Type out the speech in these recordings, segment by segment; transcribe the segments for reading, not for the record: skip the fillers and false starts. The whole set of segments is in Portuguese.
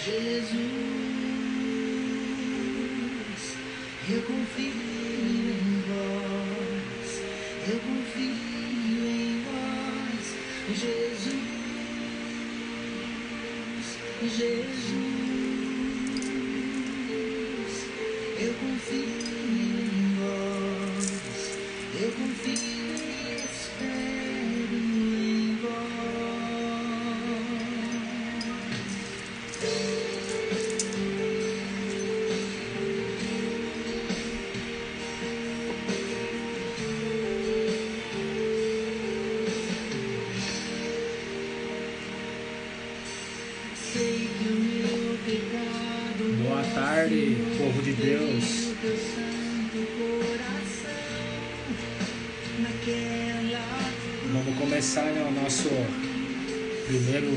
Jesus, eu confio em vós, eu confio em vós, Jesus, Jesus, eu confio em vós, eu confio e espero em vós. Sei que o meu pecado Boa tarde, povo de Deus. o teu santo coração naquela Vamos começar, né, o nosso primeiro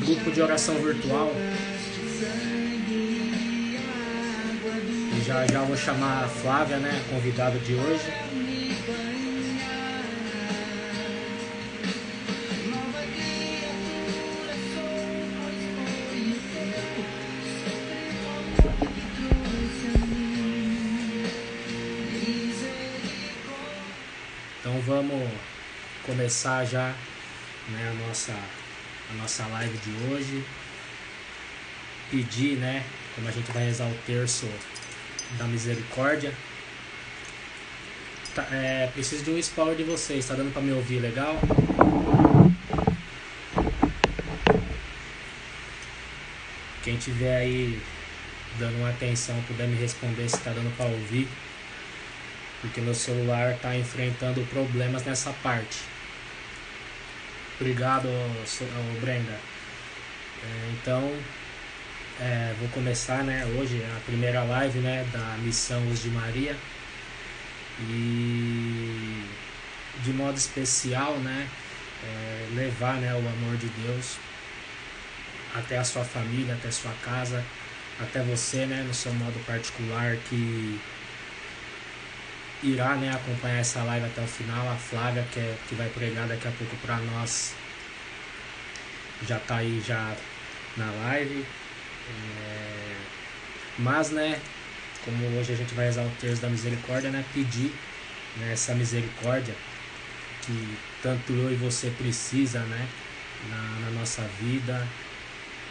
grupo de oração virtual. sangue, água do E já já vou chamar a Flávia, né, a convidada de hoje. me banhar. Nova criatura sou, pois foi o teu supremo amor que trouxe a mim misericórdia. Então vamos começar já, né, a nossa live de hoje. Pedir, né, como a gente vai rezar o terço da misericórdia. Preciso de um spoiler de vocês, tá dando pra me ouvir legal? Quem tiver aí dando uma atenção, puder me responder se tá dando pra ouvir, porque meu celular tá enfrentando problemas nessa parte. Obrigado, Brenda. Então, vou começar, né, hoje a primeira live, né, da missão Luz de Maria. E de modo especial, né, levar, né, o amor de Deus até a sua família, até a sua casa, até você, né, no seu modo particular, que irá, né, acompanhar essa live até o final. A Flávia, que vai pregar daqui a pouco para nós, já tá aí já na live. Mas, né, como hoje a gente vai rezar o terço da misericórdia, né, pedir, né, essa misericórdia que tanto eu e você precisa, né, na nossa vida.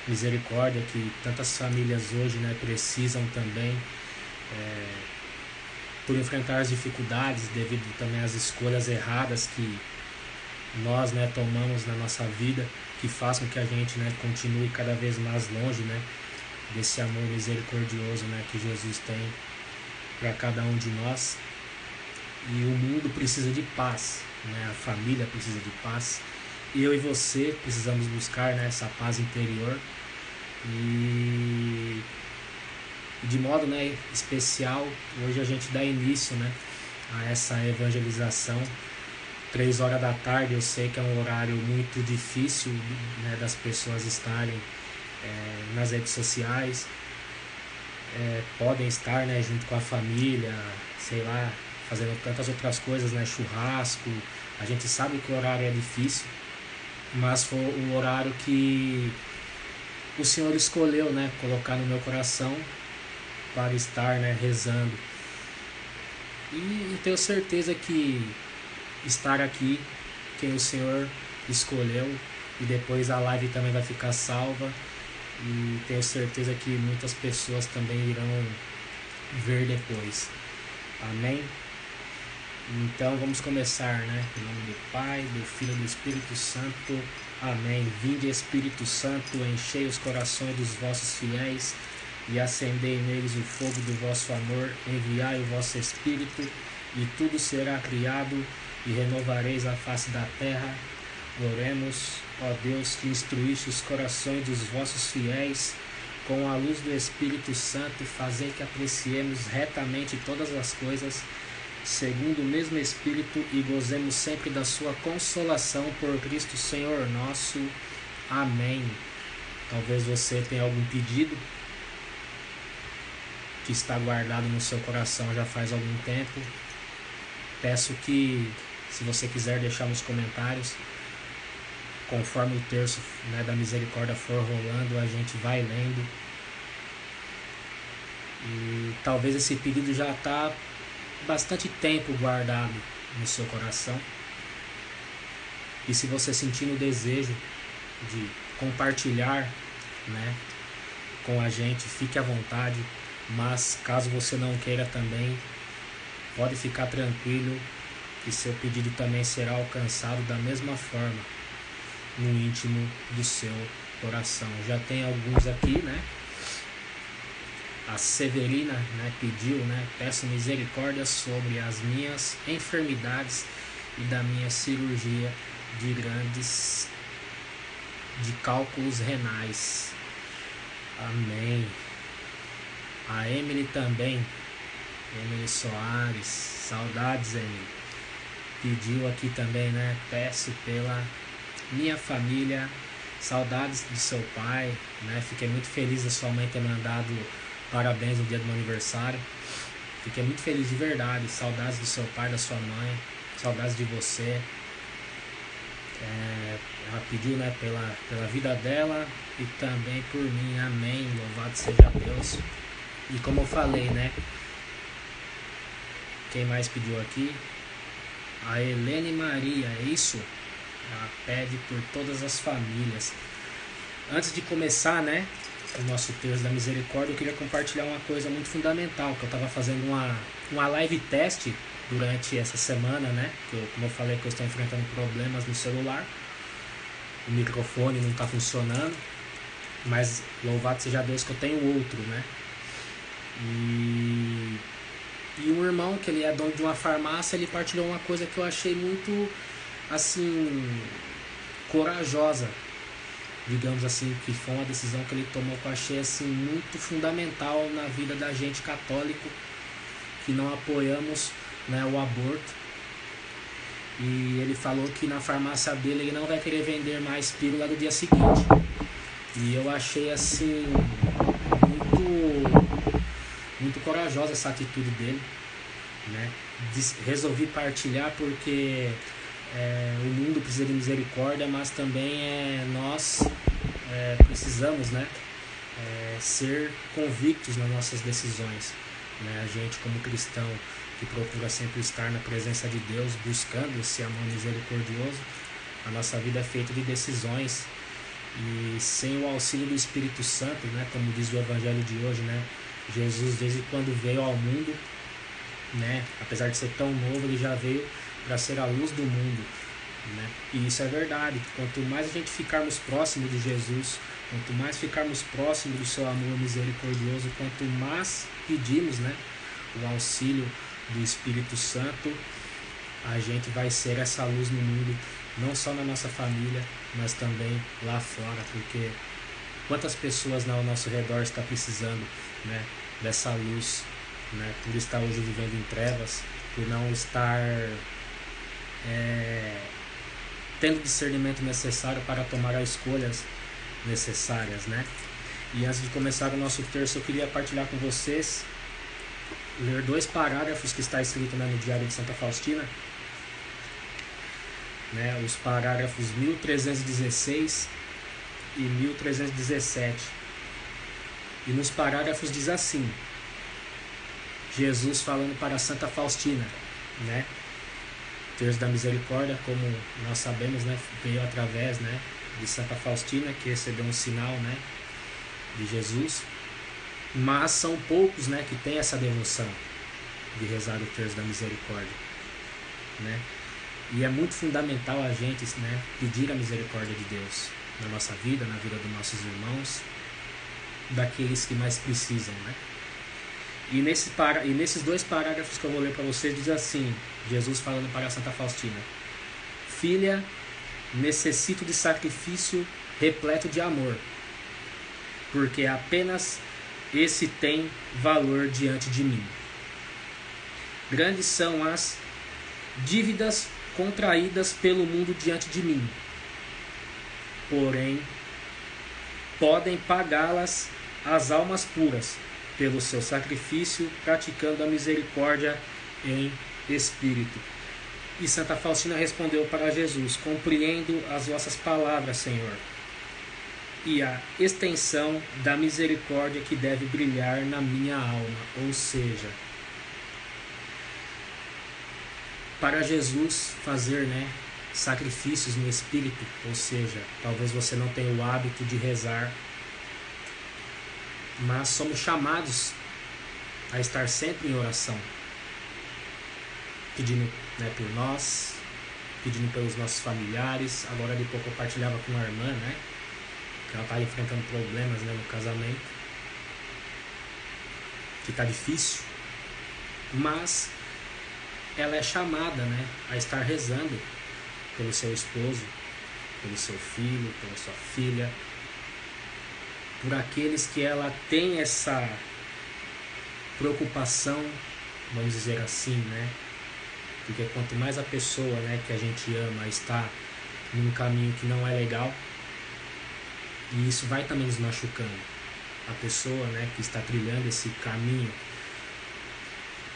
Misericórdia que tantas famílias hoje, né, precisam também, por enfrentar as dificuldades devido também às escolhas erradas que nós, né, tomamos na nossa vida, que façam que a gente, né, continue cada vez mais longe, né, desse amor misericordioso, né, que Jesus tem para cada um de nós. E o mundo precisa de paz, né, a família precisa de paz. Eu e você precisamos buscar, né, essa paz interior. E de modo, né, especial, hoje a gente dá início, né, a essa evangelização. 3 horas da tarde, eu sei que é um horário muito difícil, né, das pessoas estarem nas redes sociais. Podem estar, né, junto com a família, sei lá, fazendo tantas outras coisas, né, churrasco. A gente sabe que o horário é difícil, mas foi o horário que o Senhor escolheu, né, colocar no meu coração para estar, né, rezando. E tenho certeza que estar aqui, quem o Senhor escolheu, e depois a live também vai ficar salva, e tenho certeza que muitas pessoas também irão ver depois. Amém? Então vamos começar, né? Em nome do Pai, do Filho e do Espírito Santo. Amém. Vinde, Espírito Santo, enchei os corações dos vossos fiéis e acendei neles o fogo do vosso amor. Enviai o vosso Espírito e tudo será criado e renovareis a face da terra. Oremos, ó Deus, que instruíste os corações dos vossos fiéis com a luz do Espírito Santo, fazei que apreciemos retamente todas as coisas, segundo o mesmo Espírito, e gozemos sempre da sua consolação por Cristo Senhor nosso. Amém. Talvez você tenha algum pedido que está guardado no seu coração já faz algum tempo. Peço que, se você quiser deixar nos comentários, conforme o terço, né, da misericórdia for rolando, a gente vai lendo. E talvez esse pedido já está bastante tempo guardado no seu coração. E se você sentir o desejo de compartilhar, né, com a gente, fique à vontade. Mas caso você não queira também, pode ficar tranquilo que seu pedido também será alcançado da mesma forma no íntimo do seu coração. Já tem alguns aqui, né? A Severina, né, pediu, né, peço misericórdia sobre as minhas enfermidades e da minha cirurgia de cálculos renais. Amém. A Emily também, Emily Soares, saudades, Emily, pediu aqui também, né, peço pela minha família, saudades do seu pai, né, fiquei muito feliz da sua mãe ter mandado parabéns no dia do meu aniversário. Fiquei muito feliz de verdade. Saudades do seu pai, da sua mãe. Saudades de você. Ela pediu, né, pela vida dela e também por mim. Amém. Louvado seja Deus. E como eu falei, né? Quem mais pediu aqui? A Helene Maria, é isso? Ela pede por todas as famílias. Antes de começar, né, o nosso terço da misericórdia, eu queria compartilhar uma coisa muito fundamental, que eu estava fazendo uma live teste durante essa semana, né, como eu falei que eu estou enfrentando problemas no celular, o microfone não está funcionando, mas louvado seja Deus que eu tenho outro, né, e um irmão, que ele é dono de uma farmácia, ele partilhou uma coisa que eu achei muito, assim, corajosa, digamos assim, que foi uma decisão que ele tomou que eu achei assim, muito fundamental na vida da gente católico, que não apoiamos, né, o aborto. E ele falou que na farmácia dele ele não vai querer vender mais pílula do dia seguinte. E eu achei assim muito corajosa essa atitude dele, né? Resolvi partilhar porque o mundo precisa de misericórdia, mas também nós precisamos, né, ser convictos nas nossas decisões, né? A gente, como cristão que procura sempre estar na presença de Deus, buscando esse amor misericordioso, a nossa vida é feita de decisões, e sem o auxílio do Espírito Santo, né, como diz o Evangelho de hoje, né, Jesus, desde quando veio ao mundo, né, apesar de ser tão novo, ele já veio para ser a luz do mundo, né? E isso é verdade. Quanto mais a gente ficarmos próximos de Jesus, quanto mais ficarmos próximos do seu amor misericordioso, quanto mais pedimos, né, o auxílio do Espírito Santo, a gente vai ser essa luz no mundo, não só na nossa família, mas também lá fora, porque quantas pessoas ao nosso redor estão precisando, né, dessa luz, né, por estar hoje vivendo em trevas, por não estar tendo o discernimento necessário para tomar as escolhas necessárias, né? E antes de começar o nosso terço, eu queria partilhar com vocês, ler 2 parágrafos que está escrito, né, no Diário de Santa Faustina, né, os parágrafos 1316 e 1317. E nos parágrafos diz assim: Jesus falando para Santa Faustina, né? Terço da Misericórdia, como nós sabemos, né, veio através, né, de Santa Faustina, que recebeu um sinal, né, de Jesus. Mas são poucos, né, que têm essa devoção de rezar o Terço da Misericórdia, né? E é muito fundamental a gente, né, pedir a misericórdia de Deus na nossa vida, na vida dos nossos irmãos, daqueles que mais precisam, né? E nesses 2 parágrafos que eu vou ler para vocês, diz assim, Jesus falando para Santa Faustina: Filha, necessito de sacrifício repleto de amor, porque apenas esse tem valor diante de mim. Grandes são as dívidas contraídas pelo mundo diante de mim, porém podem pagá-las as almas puras pelo seu sacrifício, praticando a misericórdia em espírito. E Santa Faustina respondeu para Jesus: compreendo as vossas palavras, Senhor, e a extensão da misericórdia que deve brilhar na minha alma. Ou seja, para Jesus fazer, sacrifícios no espírito, ou seja, talvez você não tenha o hábito de rezar, mas somos chamados a estar sempre em oração, pedindo, por nós, pedindo pelos nossos familiares. Agora de pouco eu partilhava com uma irmã, que ela está enfrentando problemas, no casamento, que está difícil, mas ela é chamada, a estar rezando pelo seu esposo, pelo seu filho, pela sua filha, por aqueles que ela tem essa preocupação, vamos dizer assim, porque quanto mais a pessoa, que a gente ama está num caminho que não é legal, e isso vai também nos machucando. A pessoa, que está trilhando esse caminho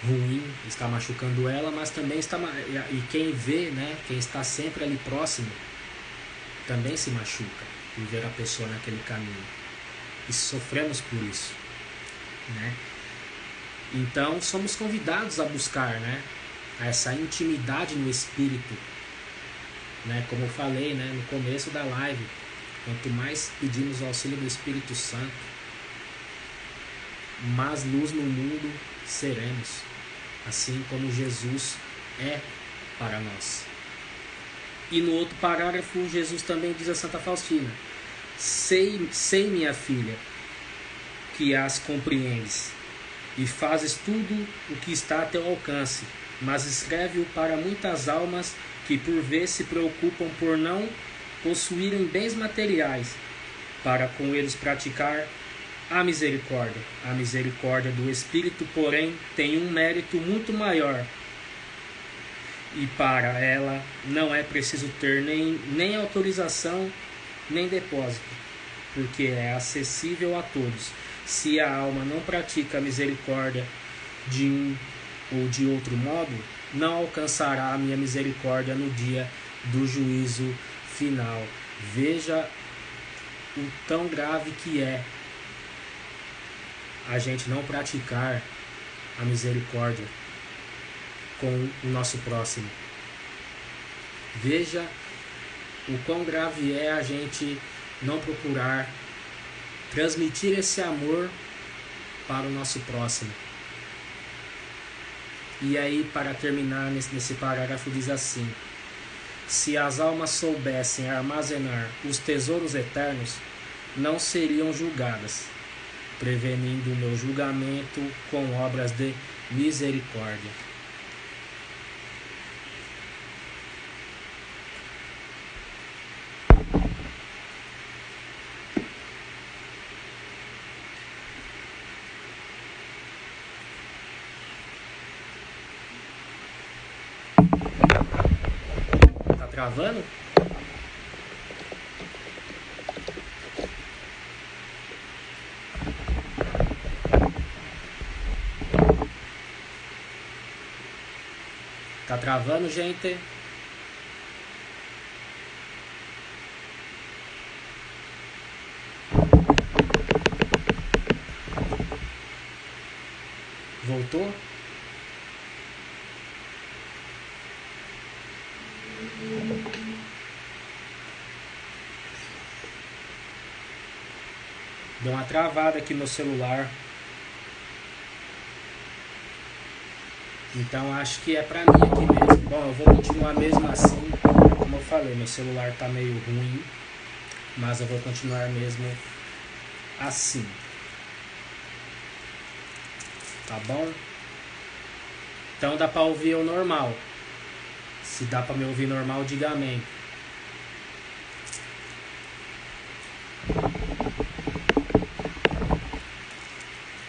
ruim está machucando ela, mas também está, e quem vê, quem está sempre ali próximo, também se machuca em ver a pessoa naquele caminho, e sofremos por isso, Então somos convidados a buscar, essa intimidade no espírito, como eu falei, no começo da live. Quanto mais pedimos o auxílio do Espírito Santo, mais luz no mundo seremos, assim como Jesus é para nós. E no outro parágrafo, Jesus também diz a Santa Faustina: sei, minha filha, que as compreendes, e fazes tudo o que está a teu alcance, mas escreve-o para muitas almas que por vezes se preocupam por não possuírem bens materiais, para com eles praticar a misericórdia. A misericórdia do Espírito, porém, tem um mérito muito maior, e para ela não é preciso ter nem autorização, nem depósito, porque é acessível a todos. Se a alma não pratica a misericórdia de um ou de outro modo, não alcançará a minha misericórdia no dia do juízo final. Veja o tão grave que é a gente não praticar a misericórdia com o nosso próximo. Veja o quão grave é a gente não procurar transmitir esse amor para o nosso próximo. E aí, para terminar nesse parágrafo, diz assim: se as almas soubessem armazenar os tesouros eternos, não seriam julgadas, prevenindo o meu julgamento com obras de misericórdia. Tá travando? Tá travando, gente? Voltou? Deu uma travada aqui no celular. Então acho que é pra mim aqui mesmo. Bom, eu vou continuar mesmo assim. Como eu falei, meu celular tá meio ruim, mas eu vou continuar mesmo assim. Tá bom? Então dá pra ouvir o normal. Se dá pra me ouvir normal, diga amém.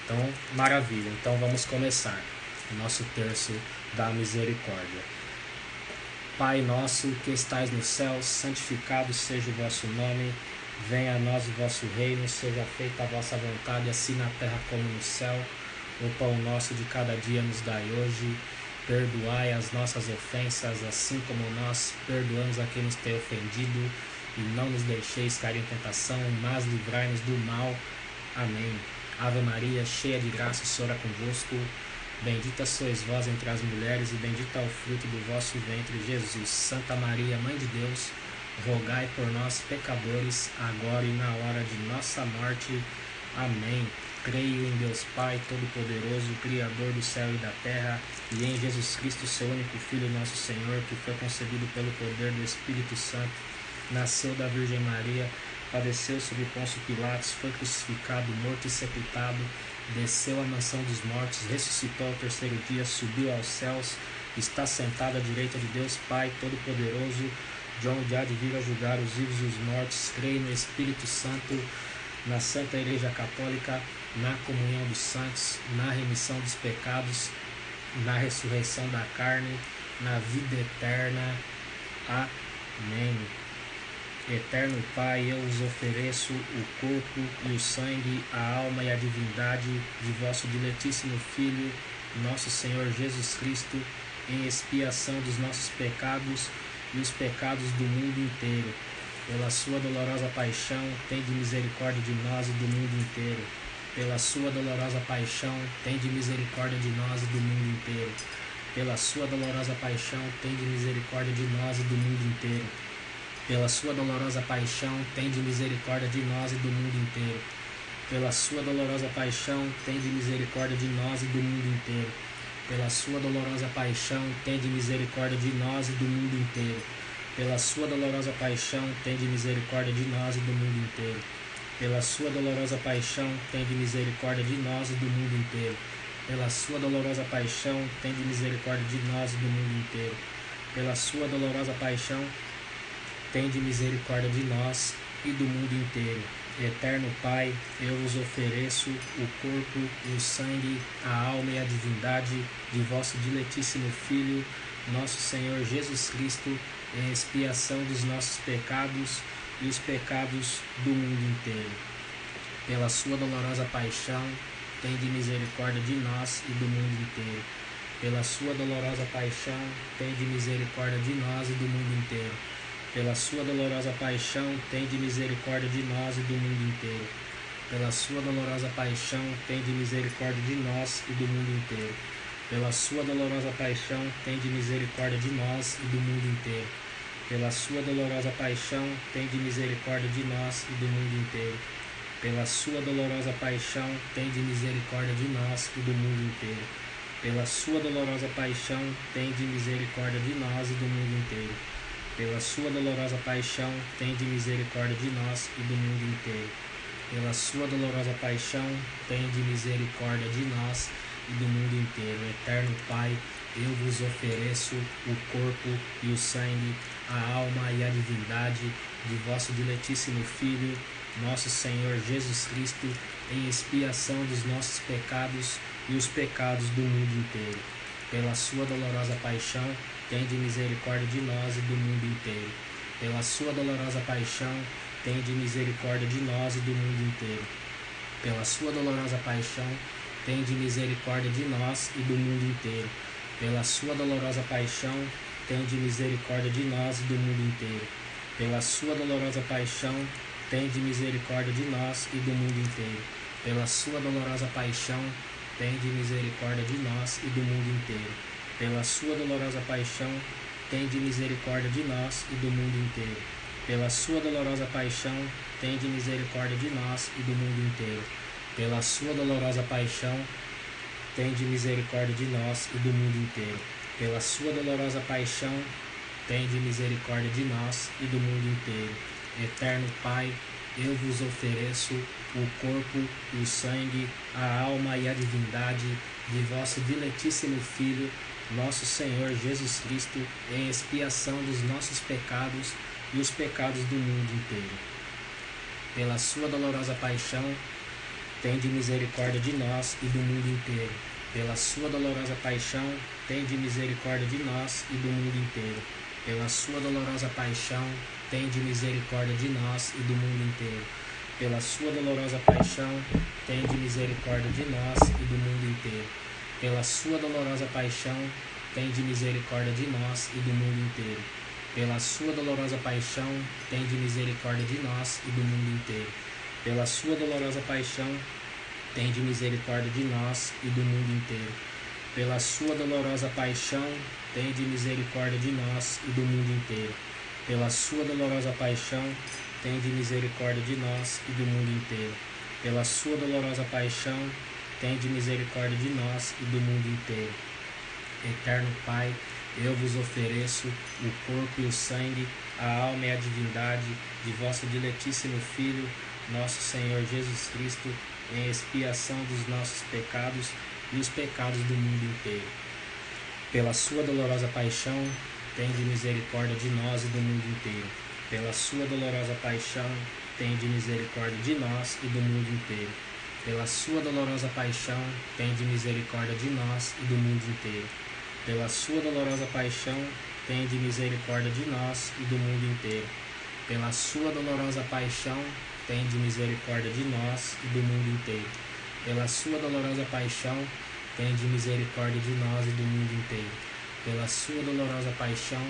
Então, maravilha. Então vamos começar o nosso terço da misericórdia. Pai nosso que estais no céu, santificado seja o vosso nome. Venha a nós o vosso reino, seja feita a vossa vontade, assim na terra como no céu. O pão nosso de cada dia nos dai hoje. Perdoai as nossas ofensas, assim como nós perdoamos a quem nos tem ofendido. E não nos deixeis cair em tentação, mas livrai-nos do mal. Amém. Ave Maria, cheia de graça, o Senhor é convosco. Bendita sois vós entre as mulheres, e bendito é o fruto do vosso ventre, Jesus. Santa Maria, Mãe de Deus, rogai por nós, pecadores, agora e na hora de nossa morte. Amém. Creio em Deus Pai Todo-Poderoso, Criador do céu e da terra, e em Jesus Cristo, seu único Filho, nosso Senhor, que foi concebido pelo poder do Espírito Santo, nasceu da Virgem Maria, padeceu sob Pôncio Pilatos, foi crucificado, morto e sepultado, desceu à mansão dos mortos, ressuscitou ao terceiro dia, subiu aos céus, está sentado à direita de Deus Pai Todo-Poderoso, de onde há de vir a julgar os vivos e os mortos. Creio no Espírito Santo, na Santa Igreja Católica, na comunhão dos santos, na remissão dos pecados, na ressurreição da carne, na vida eterna. Amém. Eterno Pai, eu vos ofereço o corpo e o sangue, a alma e a divindade de vosso diletíssimo Filho, nosso Senhor Jesus Cristo, em expiação dos nossos pecados e os pecados do mundo inteiro. Pela sua dolorosa paixão, tende misericórdia de nós e do mundo inteiro. Pela sua dolorosa paixão, tende misericórdia de nós e do mundo inteiro. Pela sua dolorosa paixão, tende misericórdia de nós e do mundo inteiro. Pela sua dolorosa paixão, tende misericórdia de nós e do mundo inteiro. Pela sua dolorosa paixão, tende misericórdia de nós e do mundo inteiro. Pela sua dolorosa paixão, tende misericórdia de nós e do mundo inteiro. Pela sua dolorosa paixão, tende misericórdia de nós e do mundo inteiro. Pela sua dolorosa paixão, tende misericórdia de nós e do mundo inteiro. Pela sua dolorosa paixão, tende misericórdia de nós e do mundo inteiro. Pela sua dolorosa paixão, tende misericórdia de nós e do mundo inteiro. Eterno Pai, eu vos ofereço o corpo e o sangue, a alma e a divindade de vosso diletíssimo Filho, nosso Senhor Jesus Cristo, em expiação dos nossos pecados e os pecados do mundo inteiro. Pela sua dolorosa paixão, tende misericórdia de nós e do mundo inteiro. Pela sua dolorosa paixão, tende misericórdia de nós e do mundo inteiro. Pela sua dolorosa paixão, tende misericórdia de nós e do mundo inteiro. Pela sua dolorosa paixão, tende misericórdia de nós e do mundo inteiro. Pela sua dolorosa paixão, tende misericórdia de nós e do mundo inteiro. Pela sua dolorosa paixão, tende misericórdia de nós e do mundo inteiro. Pela sua dolorosa paixão, tende misericórdia de nós e do mundo inteiro. Pela sua dolorosa paixão, tende misericórdia de nós e do mundo inteiro. Pela sua dolorosa paixão, tende misericórdia de nós e do mundo inteiro. Pela sua dolorosa paixão, tende misericórdia de nós e do mundo inteiro. Eterno Pai, eu vos ofereço o corpo e o sangue, a alma e a divindade de vosso diletíssimo Filho, nosso Senhor Jesus Cristo, em expiação dos nossos pecados e os pecados do mundo inteiro. Pela sua dolorosa paixão, tende misericórdia de nós e do mundo inteiro. Pela sua dolorosa paixão, tende misericórdia de nós e do mundo inteiro. Pela sua dolorosa paixão, tende misericórdia de nós e do mundo inteiro. Pela sua dolorosa paixão, tende misericórdia de nós e do mundo inteiro. Pela sua dolorosa paixão, tende misericórdia de nós e do mundo inteiro. Pela sua dolorosa paixão, tende misericórdia de nós e do mundo inteiro. Pela sua dolorosa paixão, tende misericórdia de nós e do mundo inteiro. Pela sua dolorosa paixão, tende misericórdia de nós e do mundo inteiro. Pela sua dolorosa paixão, tende misericórdia de nós e do mundo inteiro. Pela sua dolorosa paixão, tende misericórdia de nós e do mundo inteiro. Eterno Pai, eu vos ofereço o corpo e o sangue, a alma e a divindade de vosso diletíssimo Filho, nosso Senhor Jesus Cristo, em expiação dos nossos pecados e os pecados do mundo inteiro. Pela sua dolorosa paixão, tende misericórdia de nós e do mundo inteiro. Pela sua dolorosa paixão, tende misericórdia de nós e do mundo inteiro. Pela sua dolorosa paixão, tende misericórdia de nós e do mundo inteiro. Pela sua dolorosa paixão, tende misericórdia de nós e do mundo inteiro. Pela sua dolorosa paixão, tende misericórdia de nós e do mundo inteiro. Pela sua dolorosa paixão, tende misericórdia de nós e do mundo inteiro. Pela sua dolorosa paixão, tende misericórdia de nós e do mundo inteiro. Pela sua dolorosa paixão, tende misericórdia de nós e do mundo inteiro. Pela sua dolorosa paixão, tende misericórdia de nós e do mundo inteiro. Pela sua dolorosa paixão, tende misericórdia de nós e do mundo inteiro. Eterno Pai, eu vos ofereço o corpo e o sangue, a alma e a divindade de vosso diletíssimo Filho, nosso Senhor Jesus Cristo, em expiação dos nossos pecados e os pecados do mundo inteiro. Pela sua dolorosa paixão, tende misericórdia de nós e do mundo inteiro. Pela sua dolorosa paixão, tende misericórdia de nós e do mundo inteiro. Pela sua dolorosa paixão, tende misericórdia de nós e do mundo inteiro. Pela sua dolorosa paixão, tende misericórdia de nós e do mundo inteiro. Pela sua dolorosa paixão, tende misericórdia de nós e do mundo inteiro. Pela sua dolorosa paixão, tende misericórdia de nós e do mundo inteiro. Pela sua dolorosa paixão,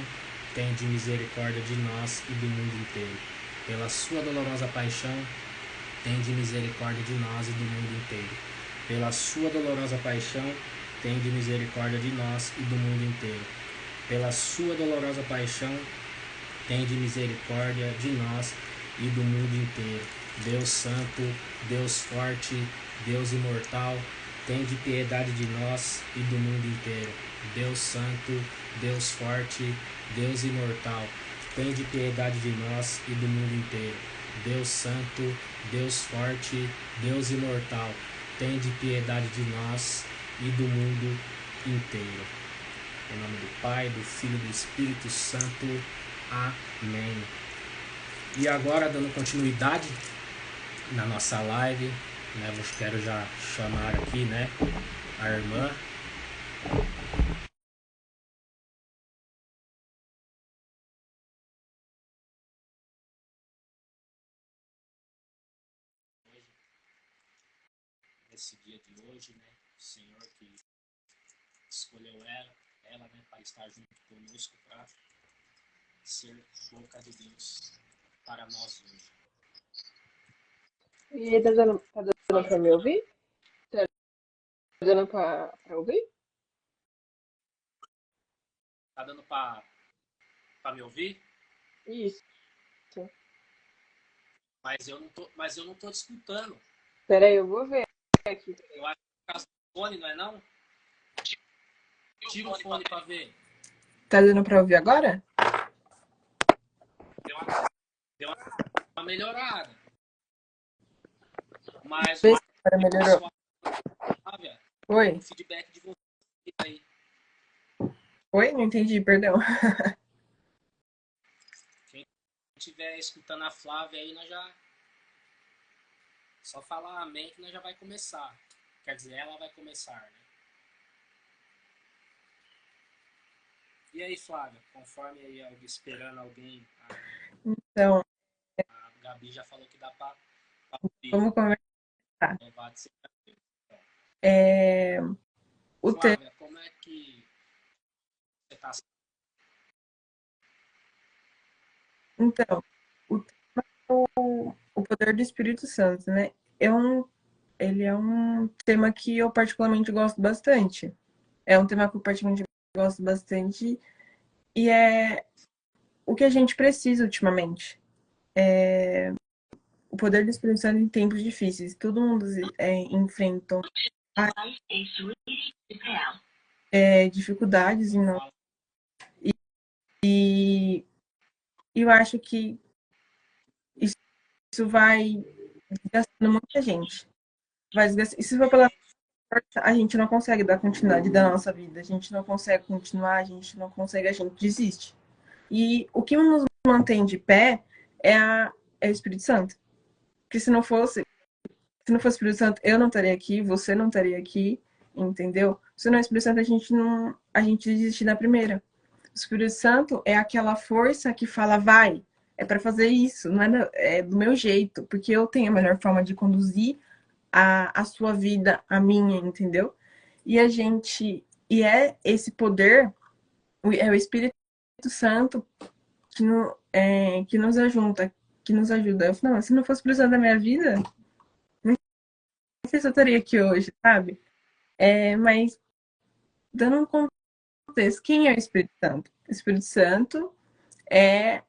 tende misericórdia de nós e do mundo inteiro. Pela sua dolorosa paixão, tende misericórdia de nós e do mundo inteiro. Pela sua dolorosa paixão, tende misericórdia de nós e do mundo inteiro. Pela sua dolorosa paixão, tende misericórdia de nós e do mundo inteiro. Deus Santo, Deus Forte, Deus Imortal, tende piedade de nós e do mundo inteiro. Deus Santo, Deus Forte, Deus Imortal, tende piedade de nós e do mundo inteiro. Deus Santo, Deus Forte, Deus Imortal, tende piedade de nós e do mundo inteiro. Em nome do Pai, do Filho e do Espírito Santo. Amém. E agora, dando continuidade na nossa live, né, eu quero já chamar aqui, né, a irmã. Nesse dia de hoje, né, o Senhor que escolheu ela, né, para estar junto conosco, para ser boca de Deus para nós hoje. E aí, tá dando pra me ouvir? Tá dando pra ouvir? Tá dando para me ouvir? Isso. Mas eu não tô te escutando. Pera aí, eu vou ver aqui. Eu acho que é o fone, não é não? Tira o fone para ver. Tá dando pra ouvir agora? Deu uma melhorada. Mas Vê se agora melhorou. Oi? o feedback de você aí. Oi? Não entendi, perdão. Quem estiver escutando a Flávia aí, nós já... Só falar amém que nós já vai começar. Quer dizer, ela vai começar, né? E aí, Flávia, conforme aí, esperando alguém... Então... A Gabi já falou que dá pra ouvir. Vamos conversar. Louvado seja Deus. O Flávia, como é que você tá... Então, o tema é o poder do Espírito Santo, né? Ele é um tema que eu particularmente gosto bastante. É um tema que eu particularmente gosto bastante e é o que a gente precisa ultimamente. O poder do Espírito Santo em tempos difíceis. Todo mundo enfrenta dificuldades em nós. E eu acho que isso vai desgastando muita gente. E se for pela força, a gente não consegue dar continuidade da nossa vida. A gente não consegue continuar, a gente desiste. E o que nos mantém de pé é o Espírito Santo. Porque se não fosse o Espírito Santo, eu não estaria aqui, você não estaria aqui, entendeu? Se não é o Espírito Santo, a gente desiste na primeira. O Espírito Santo é aquela força que fala, vai, é para fazer isso, não é do meu jeito, porque eu tenho a melhor forma de conduzir a sua vida, a minha, entendeu? E é esse poder É o Espírito Santo que nos ajuda, que nos ajuda. Eu falei, não, se não fosse precisar da minha vida, não sei se eu estaria aqui hoje, sabe? Mas dando um contexto, quem é o Espírito Santo? O Espírito Santo é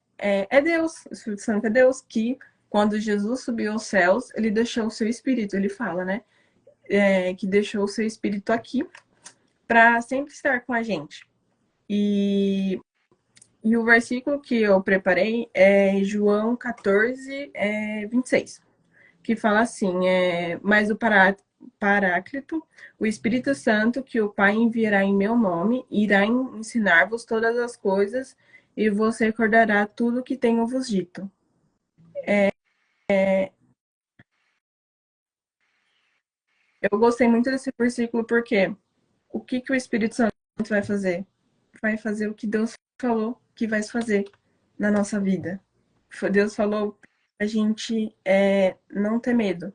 Deus. O Espírito Santo é Deus que, quando Jesus subiu aos céus, ele deixou o seu espírito, ele fala, né? Que deixou o seu espírito aqui para sempre estar com a gente. E o versículo que eu preparei é João 14, 26, que fala assim: mas o Paráclito, o Espírito Santo, que o Pai enviará em meu nome, irá ensinar-vos todas as coisas e vos recordará tudo o que tenho vos dito. Eu gostei muito desse versículo porque o que o Espírito Santo vai fazer? Vai fazer o que Deus falou que vai fazer na nossa vida. Deus falou a gente não ter medo.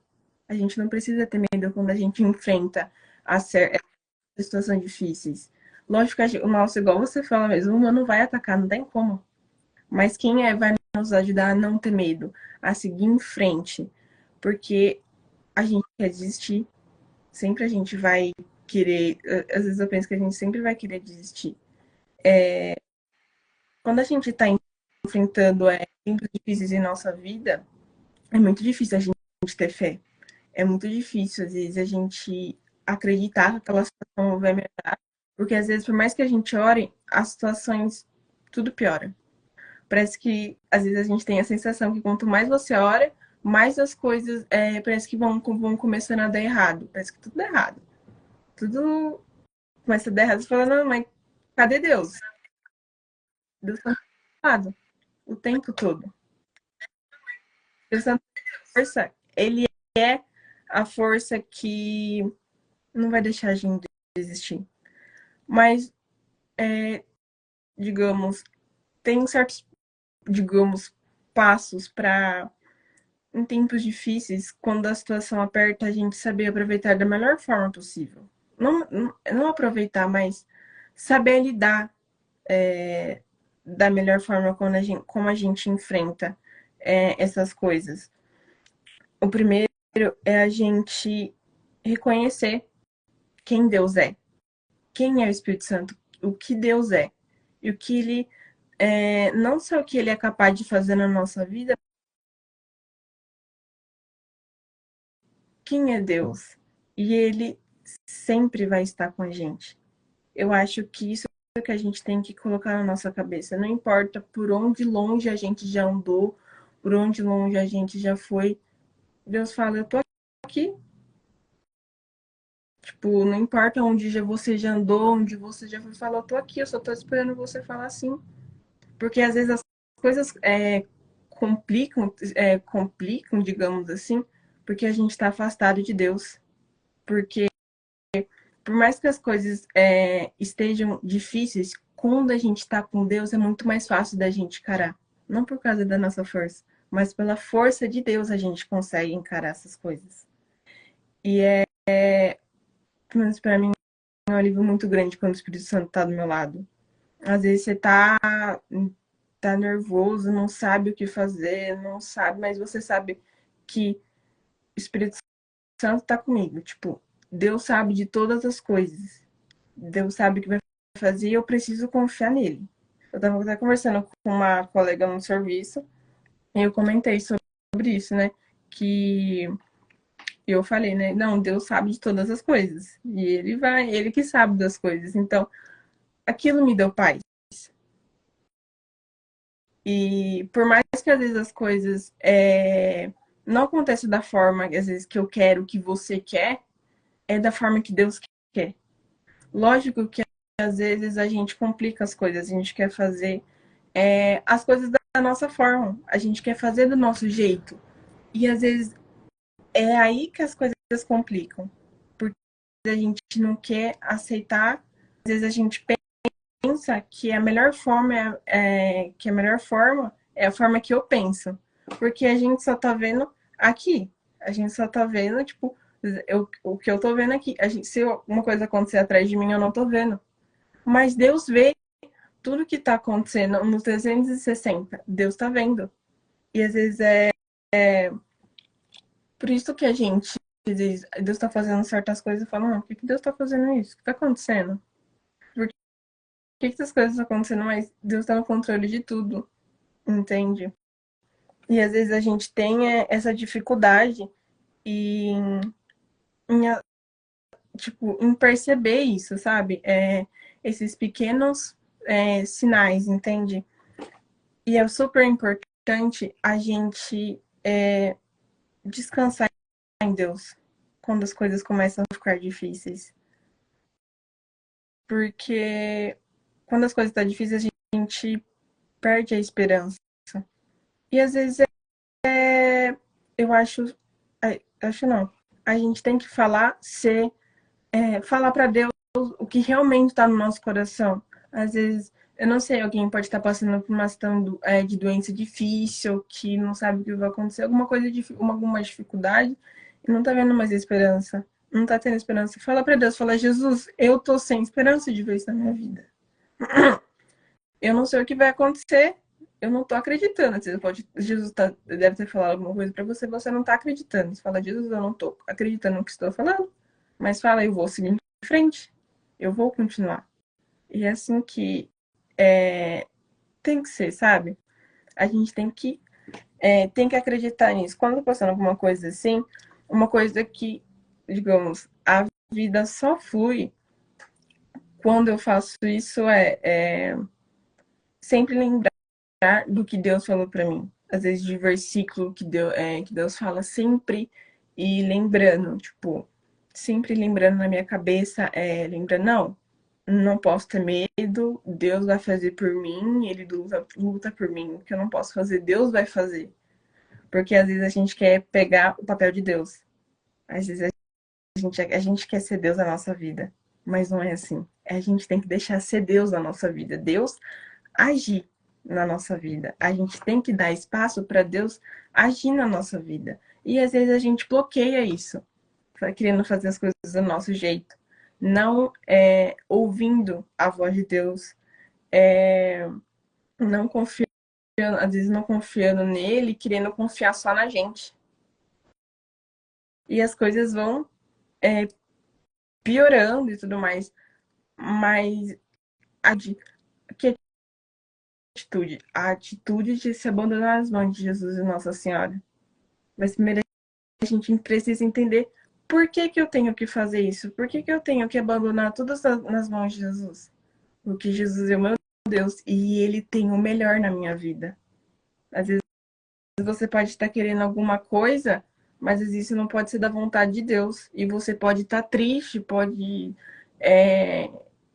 A gente não precisa ter medo quando a gente enfrenta as situações difíceis. Lógico que o nosso, igual você fala mesmo, o humano vai atacar, não tem como. Mas quem vai nos ajudar a não ter medo, a seguir em frente. Porque a gente quer desistir. Sempre a gente vai querer. Às vezes eu penso que a gente sempre vai querer desistir. Quando a gente está enfrentando tempos difíceis em nossa vida, é muito difícil a gente ter fé. É muito difícil, às vezes, a gente acreditar que aquela situação vai melhorar. Porque, às vezes, por mais que a gente ore, as situações, tudo piora. Parece que, às vezes, a gente tem a sensação que quanto mais você ora, mais as coisas parece que vão começando a dar errado. Parece que tudo dá errado. Tudo começa a dar errado. Você fala, não, mas cadê Deus? Deus está errado o tempo todo. Deus está força. Ele é a força que não vai deixar a gente desistir. Mas, digamos, tem certos, digamos, passos para, em tempos difíceis, quando a situação aperta, a gente saber aproveitar da melhor forma possível. Não aproveitar, mas saber lidar da melhor forma como a gente enfrenta essas coisas. O primeiro é a gente reconhecer quem Deus é. Quem é o Espírito Santo? O que Deus é. E o que ele não só o que ele é capaz de fazer na nossa vida, quem é Deus? E ele sempre vai estar com a gente. Eu acho que isso é o que a gente tem que colocar na nossa cabeça. Não importa por onde longe a gente já andou, por onde longe a gente já foi. Deus fala, eu tô aqui. Tipo, não importa onde você já andou, onde você já foi, fala, eu tô aqui, eu só tô esperando você falar assim. Porque às vezes as coisas complicam, digamos assim, porque a gente está afastado de Deus. Porque por mais que as coisas estejam difíceis, quando a gente está com Deus é muito mais fácil da gente encarar. Não por causa da nossa força, mas pela força de Deus a gente consegue encarar essas coisas. E pelo menos para mim, é um alívio muito grande quando o Espírito Santo está do meu lado. Às vezes você tá nervoso, não sabe o que fazer, não sabe, mas você sabe que o Espírito Santo tá comigo. Tipo, Deus sabe de todas as coisas. Deus sabe o que vai fazer e eu preciso confiar nele. Eu tava até conversando com uma colega no serviço e eu comentei sobre isso, né? Que eu falei, né? Não, Deus sabe de todas as coisas. E ele que sabe das coisas. Então, aquilo me deu paz. E por mais que às vezes as coisas não aconteçam da forma, às vezes, que eu quero, que você quer, é da forma que Deus quer. Lógico que às vezes a gente complica as coisas, a gente quer fazer as coisas da nossa forma, a gente quer fazer do nosso jeito. E às vezes é aí que as coisas complicam, porque a gente não quer aceitar, às vezes a gente pensa que a melhor forma é a forma que eu penso, porque a gente só tá vendo aqui, a gente só tá vendo, tipo, o que eu tô vendo aqui. Se uma coisa acontecer atrás de mim, eu não tô vendo. Mas Deus vê tudo que tá acontecendo nos 360, Deus tá vendo. E às vezes por isso que a gente diz, Deus tá fazendo certas coisas e fala, não, por que Deus tá fazendo isso? O que tá acontecendo? Por que essas coisas estão acontecendo? Mas Deus tá no controle de tudo, entende? E às vezes a gente tem essa dificuldade em, em, tipo, em perceber isso, sabe? Esses pequenos sinais, entende? E é super importante a gente descansar em Deus quando as coisas começam a ficar difíceis. Porque quando as coisas estão difíceis, a gente perde a esperança. E às vezes eu acho não. A gente tem que falar para Deus o que realmente está no nosso coração. Às vezes, eu não sei, alguém pode estar passando por uma situação de doença difícil, que não sabe o que vai acontecer, alguma dificuldade, e não está vendo mais esperança. Não está tendo esperança. Fala para Deus, fala, Jesus, eu tô sem esperança de ver isso na minha vida. Eu não sei o que vai acontecer, eu não tô acreditando. Jesus deve ter falado alguma coisa para você, você não tá acreditando. Você fala, Jesus, eu não tô acreditando no que estou falando. Mas fala, eu vou seguir em frente. Eu vou continuar. E é assim que tem que ser, sabe? A gente tem que acreditar nisso. Quando passando alguma coisa assim, uma coisa que, digamos, a vida só flui quando eu faço isso sempre lembrar do que Deus falou para mim. Às vezes de versículo que Deus fala sempre e lembrando, tipo, sempre lembrando na minha cabeça, lembrando, não posso ter medo, Deus vai fazer por mim, Ele luta por mim, o que eu não posso fazer, Deus vai fazer. Porque às vezes a gente quer pegar o papel de Deus. Às vezes a gente quer ser Deus na nossa vida, mas não é assim. A gente tem que deixar ser Deus na nossa vida. Deus agir na nossa vida. A gente tem que dar espaço para Deus agir na nossa vida. E às vezes a gente bloqueia isso, querendo fazer as coisas do nosso jeito, não ouvindo a voz de Deus, não confiando, às vezes não confiando nele, querendo confiar só na gente. E as coisas vão piorando e tudo mais. Mas que atitude? A atitude de se abandonar nas mãos de Jesus e Nossa Senhora. Mas primeiro a gente precisa entender por que eu tenho que fazer isso? Por que eu tenho que abandonar tudo nas mãos de Jesus? Porque Jesus é o meu Deus e Ele tem o melhor na minha vida. Às vezes você pode estar querendo alguma coisa, mas às vezes isso não pode ser da vontade de Deus. E você pode estar triste, pode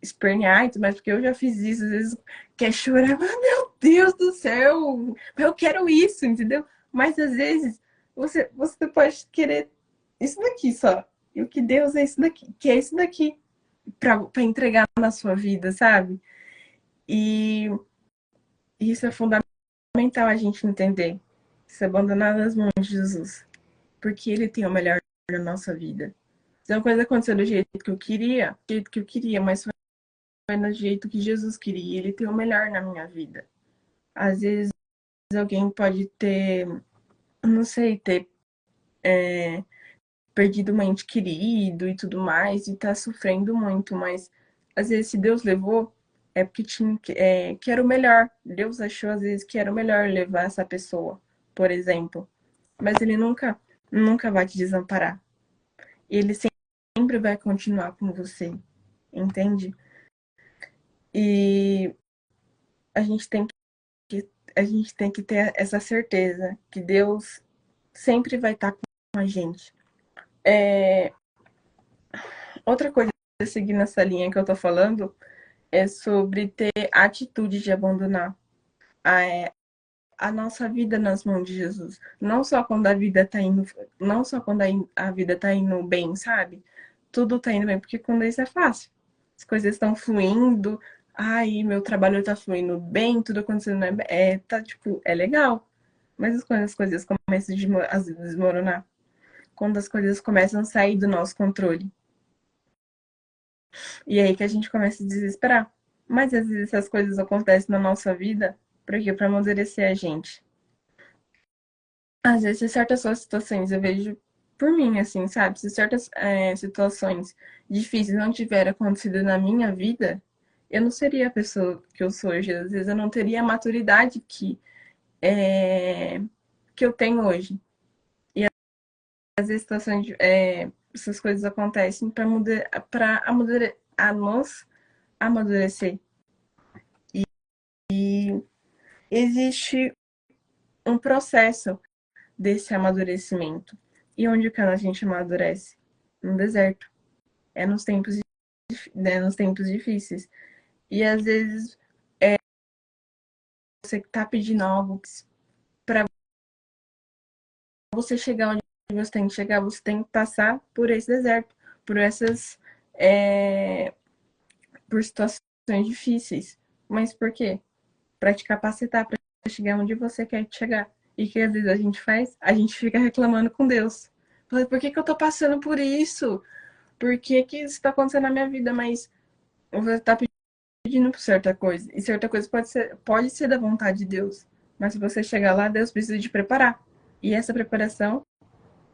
espernear e tudo mais, porque eu já fiz isso, às vezes quer chorar, meu Deus do céu, eu quero isso, entendeu? Mas às vezes você pode querer isso daqui só. E o que Deus é isso daqui, que é isso daqui para entregar na sua vida, sabe? E isso é fundamental a gente entender. Se abandonar nas mãos de Jesus. Porque Ele tem o melhor na nossa vida. Se uma coisa aconteceu do jeito que eu queria, mas foi do jeito que Jesus queria. Ele tem o melhor na minha vida. Às vezes alguém pode ter, não sei, ter perdido um ente querido e tudo mais, e tá sofrendo muito, mas às vezes se Deus levou, é porque que era o melhor. Deus achou às vezes que era o melhor levar essa pessoa, por exemplo. Mas Ele nunca vai te desamparar. Ele sempre vai continuar com você, entende? E a gente tem a gente tem que ter essa certeza que Deus sempre vai estar com a gente. Outra coisa, seguindo essa linha que eu tô falando, é sobre ter a atitude de abandonar a nossa vida nas mãos de Jesus. Não só quando a vida tá indo, não só quando a vida tá indo bem, sabe? Tudo tá indo bem, porque quando isso é fácil. As coisas estão fluindo, ai, meu trabalho tá fluindo bem, tudo acontecendo tá tipo, é legal. Mas quando as coisas começam a desmoronar, quando as coisas começam a sair do nosso controle, e aí que a gente começa a desesperar. Mas às vezes essas coisas acontecem na nossa vida porque para amadurecer a gente. Às vezes, em certas situações, eu vejo por mim, assim, sabe? Se certas situações difíceis não tiverem acontecido na minha vida, eu não seria a pessoa que eu sou hoje. Às vezes eu não teria a maturidade que eu tenho hoje. E às vezes situações, essas coisas acontecem para nos amadurecer. E existe um processo desse amadurecimento. E onde que a gente amadurece? No deserto. É nos tempos difíceis. E às vezes você tá pedindo algo para você chegar onde você tem que chegar, você tem que passar por esse deserto, por essas é, por situações difíceis. Mas por quê? Para te capacitar para chegar onde você quer chegar. E que às vezes a gente faz? A gente fica reclamando com Deus. Por que eu tô passando por isso? Por que isso está acontecendo na minha vida? Mas você está pedindo por certa coisa. E certa coisa pode ser da vontade de Deus. Mas se você chegar lá, Deus precisa te preparar. E essa preparação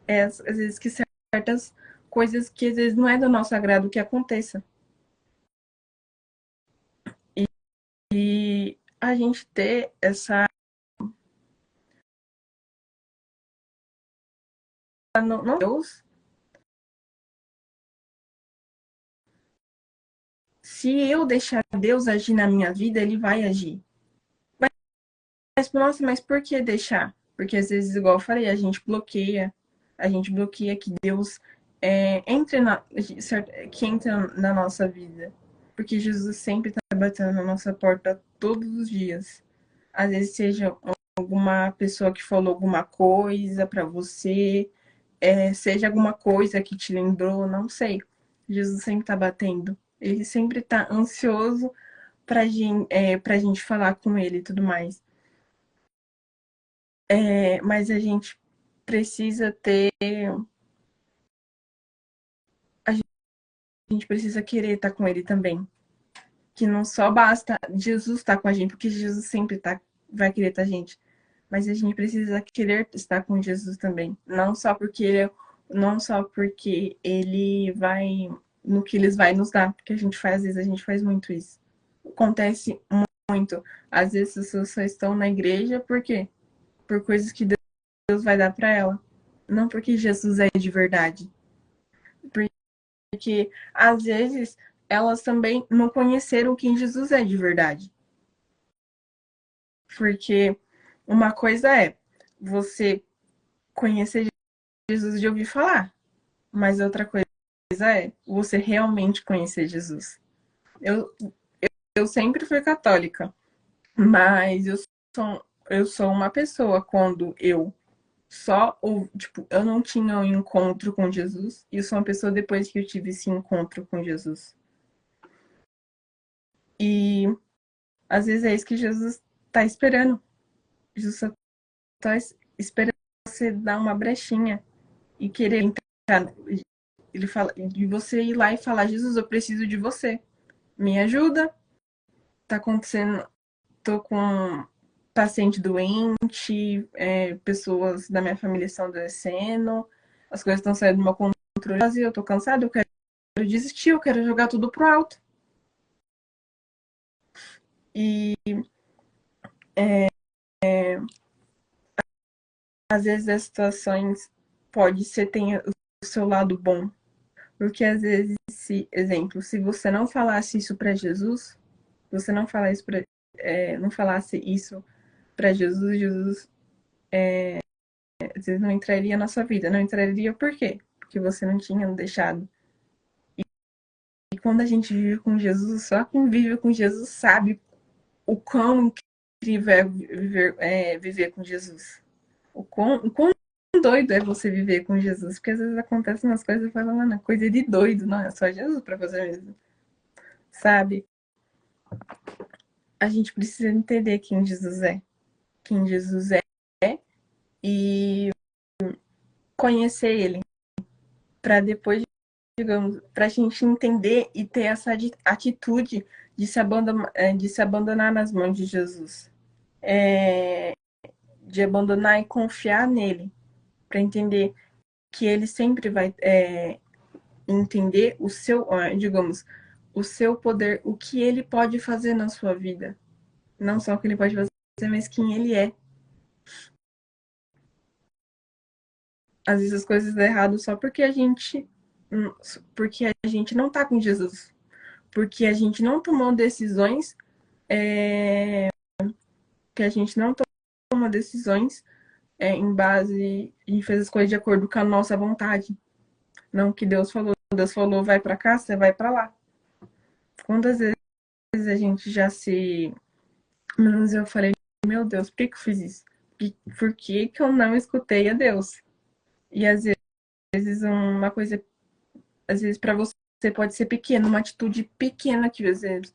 é, às vezes, que certas coisas que às vezes não é do nosso agrado que aconteça. E a gente ter essa. Não, Deus. Se eu deixar Deus agir na minha vida, ele vai agir. Nossa, mas por que deixar? Porque às vezes, igual eu falei, a gente bloqueia que Deus que entra na nossa vida. Porque Jesus sempre está batendo na nossa porta todos os dias. Às vezes seja alguma pessoa que falou alguma coisa para você, seja alguma coisa que te lembrou, não sei. Jesus sempre está batendo. Ele sempre está ansioso pra gente falar com ele e tudo mais. Mas a gente precisa ter. A gente precisa querer estar com ele também. Que não só basta Jesus estar com a gente, porque Jesus sempre vai querer estar com a gente. Mas a gente precisa querer estar com Jesus também. Não só porque ele vai. No que eles vai nos dar. Porque às vezes a gente faz muito isso. Acontece muito. Às vezes as pessoas só estão na igreja por quê? Por coisas que Deus vai dar para ela. Não porque Jesus é de verdade. Porque às vezes elas também não conheceram quem Jesus é de verdade. Porque uma coisa é você conhecer Jesus de ouvir falar, mas outra coisa é você realmente conhecer Jesus. Eu, eu sempre fui católica, mas eu sou uma pessoa quando tipo, eu não tinha um encontro com Jesus, e eu sou uma pessoa depois que eu tive esse encontro com Jesus. E às vezes é isso que Jesus está esperando. Jesus só está esperando você dar uma brechinha e querer entrar. Ele fala, de você ir lá e falar: Jesus, eu preciso de você. Me ajuda. Tá acontecendo. Tô com um paciente doente, pessoas da minha família estão adoecendo, as coisas estão saindo do meu controle. Eu tô cansada, eu quero desistir, eu quero jogar tudo pro alto. E às vezes as situações tem o seu lado bom, porque às vezes, exemplo, se você não falasse isso para Jesus, você não falar isso não falasse isso para Jesus, Jesus às vezes não entraria na sua vida. Não entraria por quê? Porque você não tinha deixado. E quando a gente vive com Jesus, só quem vive com Jesus sabe o quão incrível é viver com Jesus. O quão doido é você viver com Jesus. Porque às vezes acontecem umas coisas e fala, mano, coisa de doido. Não, é só Jesus para fazer mesmo. Sabe? A gente precisa entender quem Jesus é. Quem Jesus é e conhecer ele. Para depois digamos, para a gente entender e ter essa atitude de se abandonar nas mãos de Jesus. De abandonar e confiar nele, para entender que ele sempre vai entender o seu, digamos, o seu poder, o que ele pode fazer na sua vida. Não só o que ele pode fazer, mas quem ele é. Às vezes as coisas dão errado só porque a gente não tá com Jesus. Porque a gente não tomou decisões, que a gente não toma decisões em base, a gente fez as coisas de acordo com a nossa vontade. Não que Deus falou. Deus falou, vai para cá, você vai para lá. Quantas vezes a gente já se... Mas eu falei, meu Deus, por que eu fiz isso? Por que eu não escutei a Deus? E às vezes uma coisa, às vezes para você pode ser pequena, uma atitude pequena que às vezes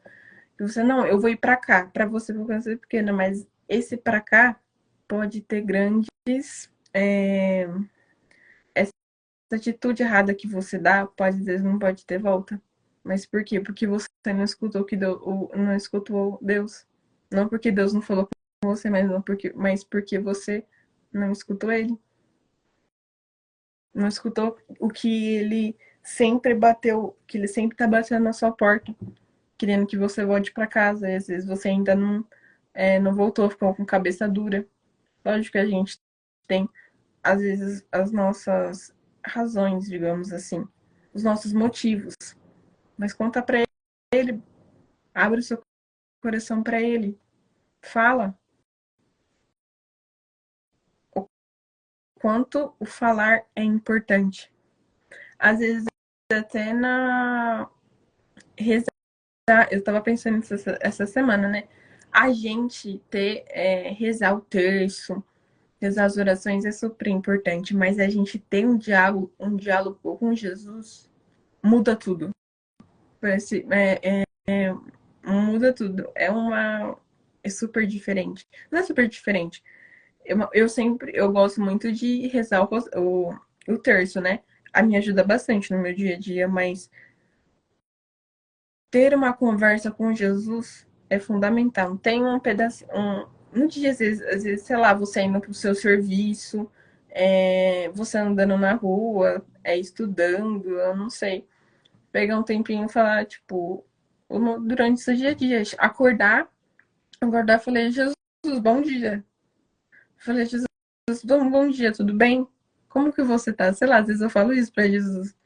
você não, eu vou ir para cá, para você pode ser pequena, mas esse para cá pode ter grandes essa atitude errada que você dá, pode às vezes não pode ter volta. Mas por quê? Porque você não escutou que Deus, não escutou Deus. Não porque Deus não falou com você, mas porque você não escutou ele. Não escutou o que ele sempre bateu, que ele sempre tá batendo na sua porta, querendo que você volte para casa. E às vezes você ainda não voltou, ficou com cabeça dura. Lógico que a gente tem, às vezes, as nossas razões, digamos assim, os nossos motivos. Mas conta para ele, abre o seu coração para ele, fala o quanto o falar é importante. Às vezes até na rezar, eu estava pensando nisso essa semana, né? A gente rezar o terço, rezar as orações é super importante, mas a gente ter um diálogo com Jesus muda tudo. Parece, muda tudo. É super diferente. Não é super diferente. Eu gosto muito de rezar o terço, né? A me ajuda bastante no meu dia a dia, mas ter uma conversa com Jesus é fundamental. Tem um pedaço, um dia, às vezes, sei lá, você indo para o seu serviço, você andando na rua, estudando, eu não sei. Pegar um tempinho e falar, tipo, durante o seu dia a dia, acordar e falei, Jesus, bom dia. Falei, Jesus, bom dia, tudo bem? Como que você tá? Sei lá, às vezes eu falo isso para Jesus.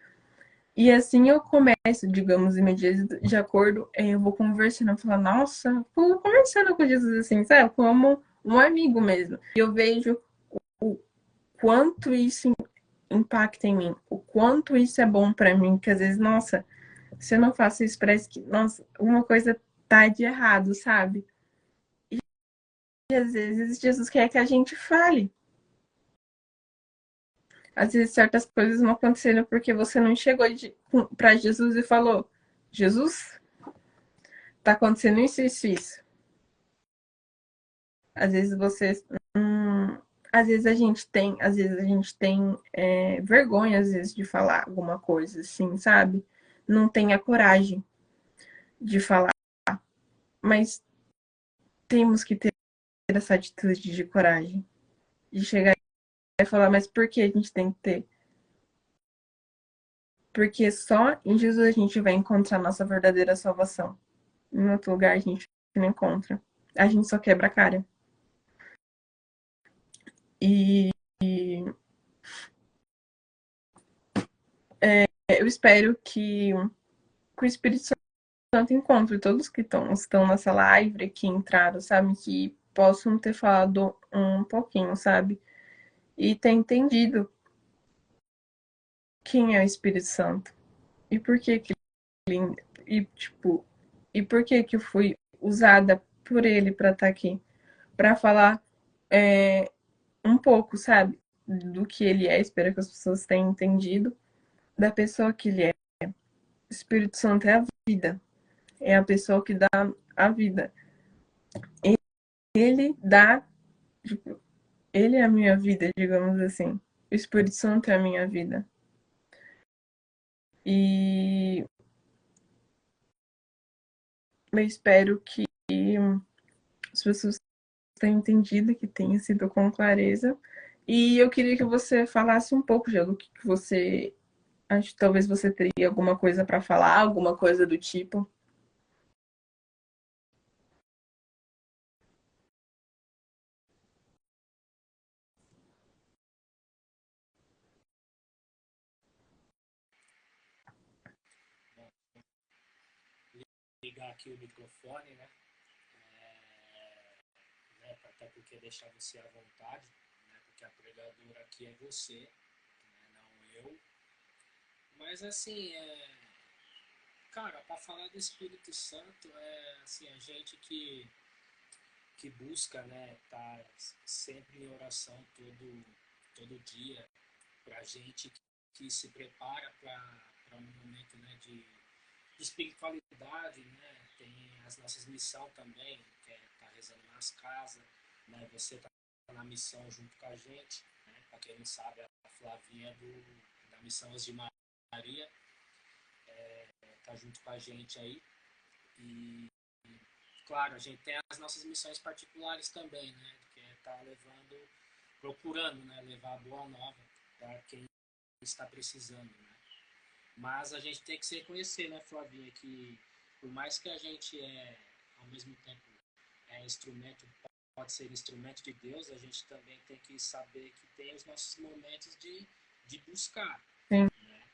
E assim eu começo, digamos, em meu dia de acordo, eu vou conversando, eu falo, nossa, vou conversando com Jesus assim, sabe? Como um amigo mesmo. E eu vejo o quanto isso impacta em mim, o quanto isso é bom para mim, que às vezes, nossa, se eu não faço isso, parece que, nossa, uma coisa tá de errado, sabe? E às vezes Jesus quer que a gente fale. Às vezes certas coisas não aconteceram porque você não chegou para Jesus e falou: Jesus, tá acontecendo isso, isso, isso. Às vezes você. Às vezes a gente tem vergonha, às vezes, de falar alguma coisa, assim, sabe? Não tem a coragem de falar. Mas temos que ter essa atitude de coragem. De chegar e falar, mas por que a gente tem que ter? Porque só em Jesus a gente vai encontrar a nossa verdadeira salvação. Em outro lugar a gente não encontra. A gente só quebra a cara. E eu espero que o Espírito Santo encontre todos que estão nessa live, que entraram, sabe? Que possam ter falado um pouquinho, sabe? E ter entendido quem é o Espírito Santo. E por que ele... E, tipo, e por que eu fui usada por ele para estar aqui. Para falar um pouco, sabe? Do que ele é. Espero que as pessoas tenham entendido. Da pessoa que ele é. O Espírito Santo é a vida. É a pessoa que dá a vida. Ele dá, tipo, ele é a minha vida, digamos assim. O Espírito Santo é a minha vida. E eu espero que as pessoas tenham entendido, que tenha sido com clareza. E eu queria que você falasse um pouco, já do que você acha que talvez você teria alguma coisa para falar, alguma coisa do tipo. Bom, ligar aqui o microfone, né? Até porque deixar você à vontade, né? Porque a pregadora aqui é você, né? Não eu. Mas assim, cara, para falar do Espírito Santo, é assim, a gente que busca, né, tá sempre em oração todo dia, pra gente que se prepara para um momento, né, de espiritualidade, né, tem as nossas missões também, que é estar rezando nas casas, né, você tá na missão junto com a gente, né, para quem não sabe, a Flavinha é da missão Os de Maria, tá junto com a gente aí, e claro, a gente tem as nossas missões particulares também, né? Que é estar levando, procurando, né? Levar a boa nova para quem está precisando, né? Mas a gente tem que se reconhecer, né, Flavinha, que por mais que a gente ao mesmo tempo, instrumento, pode ser instrumento de Deus, a gente também tem que saber que tem os nossos momentos de buscar, Sim, né?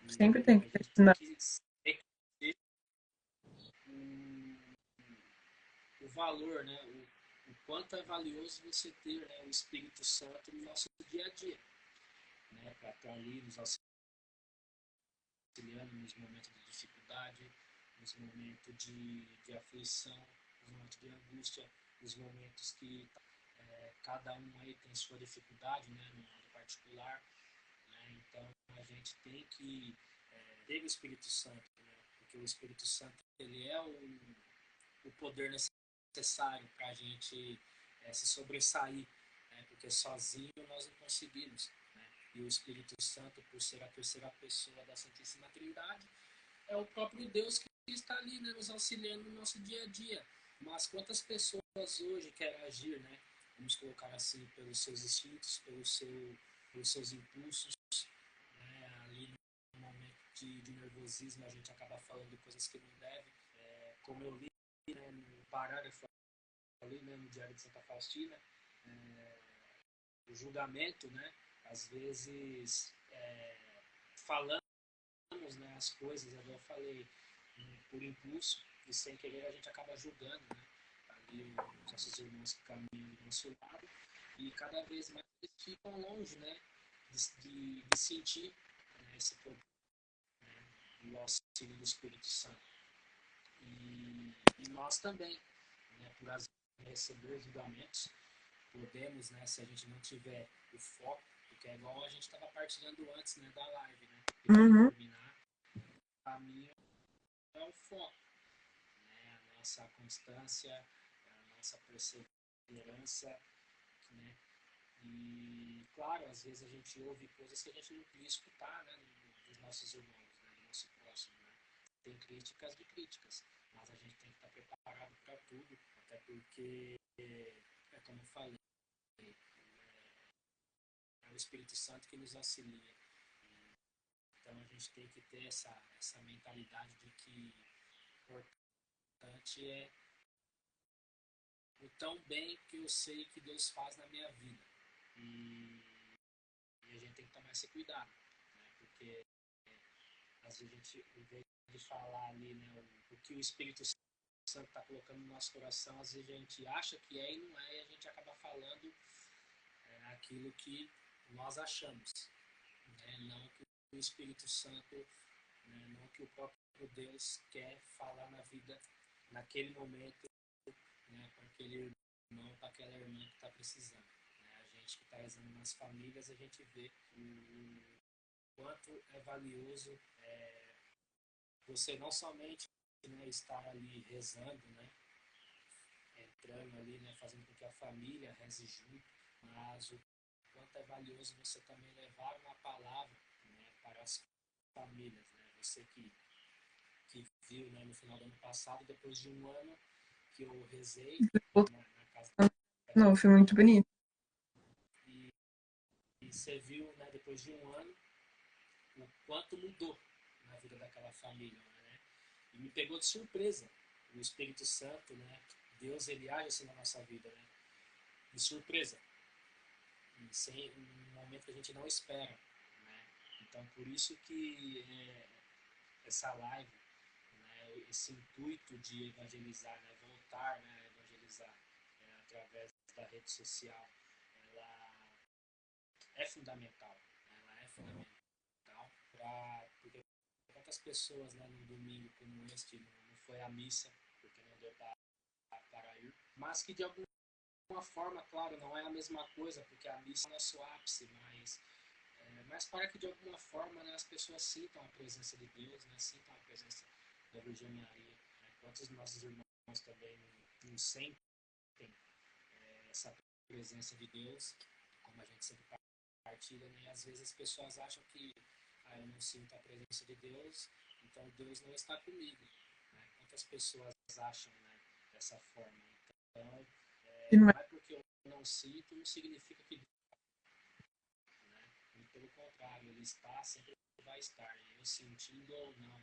sempre E tem a que gente tem questionar. que reconhecer o valor, né? O quanto é valioso você ter, né, o Espírito Santo no nosso dia a dia, né? Para estar ali nos auxiliando nos momentos de dificuldade, nos momentos de aflição, nos momentos de angústia, nos momentos que cada um aí tem sua dificuldade, né, no modo particular, né? Então a gente tem que ter o Espírito Santo, né? Porque o Espírito Santo ele é o poder necessário para a gente se sobressair, né? Porque sozinho nós não conseguimos. Né? E o Espírito Santo, por ser a terceira pessoa da Santíssima Trindade, é o próprio Deus que está ali, né, nos auxiliando no nosso dia a dia. Mas quantas pessoas hoje querem agir, né? Vamos colocar assim, pelos seus instintos, pelos seus impulsos, né? Ali no momento de nervosismo a gente acaba falando coisas que não deve. Como eu li, né, no parágrafo ali, né, no Diário de Santa Faustina, o julgamento, né, às vezes falamos, né, as coisas, eu falei, por impulso e sem querer a gente acaba julgando, né, ali os nossos irmãos que caminham do nosso lado e cada vez mais eles ficam longe, né, de sentir, né, esse poder, né, do auxílio do Espírito Santo. E nós também, né, por às vezes receber julgamentos, podemos, né, se a gente não tiver o foco, porque é igual a gente estava partilhando antes, né, da live, né, e para Uhum. terminar, a minha é o foco, né, a nossa constância, a nossa perseverança, né, e claro, às vezes a gente ouve coisas que a gente não queria escutar, né, dos nossos irmãos, né, do nosso próximo, né, tem críticas de críticas, mas a gente tem que estar preparado para tudo, até porque, como eu falei, é o Espírito Santo que nos auxilia. Então a gente tem que ter essa mentalidade de que o importante é o tão bem que eu sei que Deus faz na minha vida. E, e a gente tem que tomar esse cuidado, né? Porque às vezes a gente, em vez de falar ali, né, o que o Espírito Santo está colocando no nosso coração, às vezes a gente acha que é e não é, e a gente acaba falando aquilo que nós achamos, né? Não que o Espírito Santo, né, não que o próprio Deus quer falar na vida, naquele momento, né, para aquele irmão, para aquela irmã que está precisando. Né? A gente que está rezando nas famílias, a gente vê o quanto é valioso você não somente, né, estar ali rezando, né, entrando ali, né, fazendo com que a família reze junto, mas o quanto é valioso você também levar uma palavra, né, para as famílias, né, Você que viu, né, no final do ano passado, depois de um ano que eu rezei, né, na casa Não, foi muito bonito. e, e você viu, né, depois de um ano, o quanto mudou na vida daquela família, né? E me pegou de surpresa. O Espírito Santo, né? Deus, ele age assim na nossa vida, né? De surpresa. E sem um momento que a gente não espera, né? Então, por isso que essa live, né, esse intuito de evangelizar, né, voltar, né, a evangelizar através da rede social, ela é fundamental. Né? Ela é fundamental porque quantas pessoas, né, no domingo como este não foi à missa porque não deu para ir, mas que de alguma forma, claro, não é a mesma coisa porque a missa é o nosso ápice, mas para que de alguma forma, né, as pessoas sintam a presença de Deus, né, sintam a presença da Virgem Maria. Né? Quantos nossos irmãos também não sentem essa presença de Deus, como a gente sempre partilha, né? E às vezes as pessoas acham que eu não sinto a presença de Deus, então Deus não está comigo. Né? Quantas pessoas acham, né, dessa forma? Então, não é porque eu não sinto, não significa que, né? Pelo contrário, ele está, sempre vai estar, eu sentindo ou não.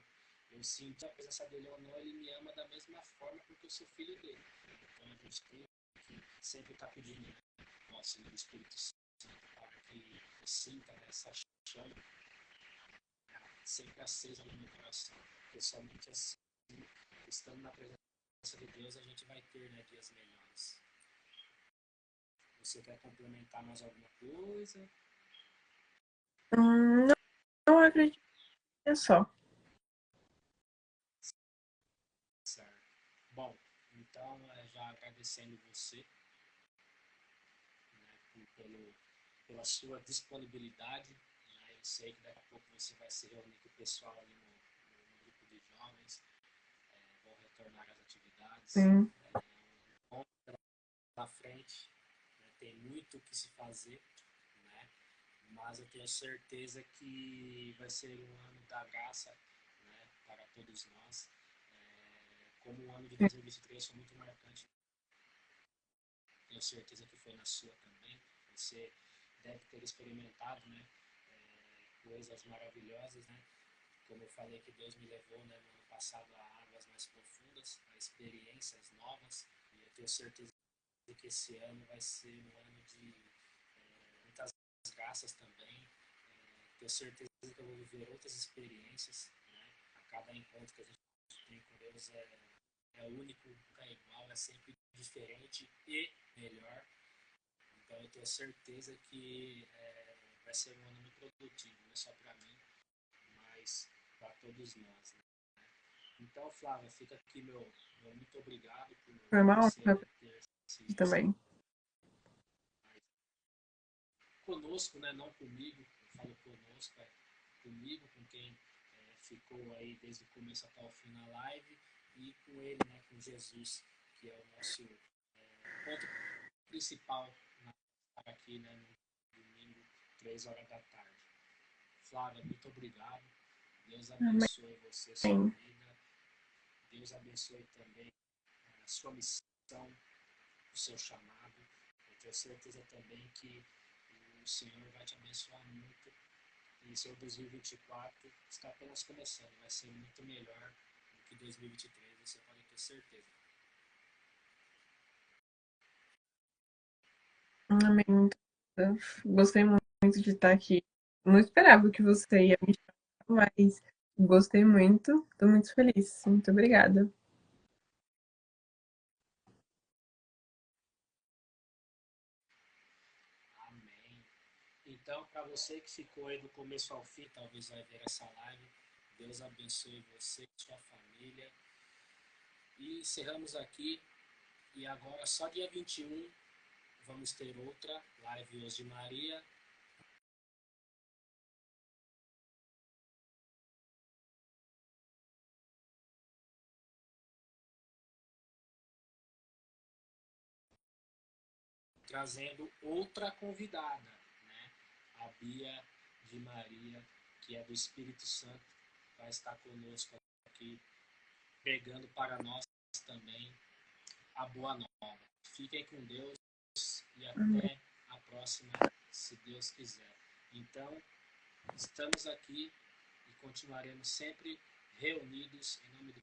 Eu sinto a presença dele ou não, ele me ama da mesma forma porque eu sou filho dele. Então a gente tem que sempre estar pedindo, né, o auxílio do Espírito Santo para que eu sinta, né, essa chama, né, sempre acesa no meu coração. Porque somente assim, estando na presença de Deus, a gente vai ter, né, dias melhores. Você quer complementar mais alguma coisa? Não, não acredito que é só. Certo. Bom, então, já agradecendo você, né, pela sua disponibilidade. Né, eu sei que daqui a pouco você vai se reunir com o pessoal ali no grupo de jovens, vão retornar às atividades. Sim. Bom, pela frente, né, tem muito o que se fazer, né, mas eu tenho certeza que vai ser um ano da graça, né, para todos nós. Como o ano de 2023 foi muito marcante, tenho certeza que foi na sua também. Você deve ter experimentado, né, coisas maravilhosas, né? Como eu falei que Deus me levou, né, no ano passado a águas mais profundas, a experiências novas, e eu tenho certeza que esse ano vai ser um ano de muitas graças também. Tenho certeza que eu vou viver outras experiências, né? A cada encontro que a gente tem com Deus é único, nunca é igual, é sempre diferente e melhor. Então eu tenho certeza que vai ser um ano muito produtivo, não só para mim, mas para todos nós. Né? Então, Flávia, fica aqui meu muito obrigado por Foi uma você, honra né, ter se também. conosco, né, não comigo, eu falo conosco, comigo, com quem ficou aí desde o começo até o fim na live, e com ele, né, com Jesus, que é o nosso ponto principal aqui, né, no domingo, 3 horas da tarde. Flávia, muito obrigado. Deus Amém. abençoe você, sua vida. Deus abençoe também a sua missão, o seu chamado. Eu tenho certeza também que o Senhor vai te abençoar muito. E seu 2024 está apenas começando. Vai ser muito melhor do que 2023, você pode ter certeza. Amém. Gostei muito de estar aqui. Não esperava que você ia me chamar, mas gostei muito. Estou muito feliz. Muito obrigada. Amém. Então, para você que ficou aí do começo ao fim, talvez vai ver essa live. Deus abençoe você e sua família. E encerramos aqui. E agora, só dia 21, vamos ter outra live hoje de Maria. Trazendo outra convidada, né? A Bia de Maria, que é do Espírito Santo. vai estar conosco aqui, pregando para nós também a boa nova. Fiquem com Deus e até a próxima, se Deus quiser. Então, estamos aqui e continuaremos sempre reunidos em nome do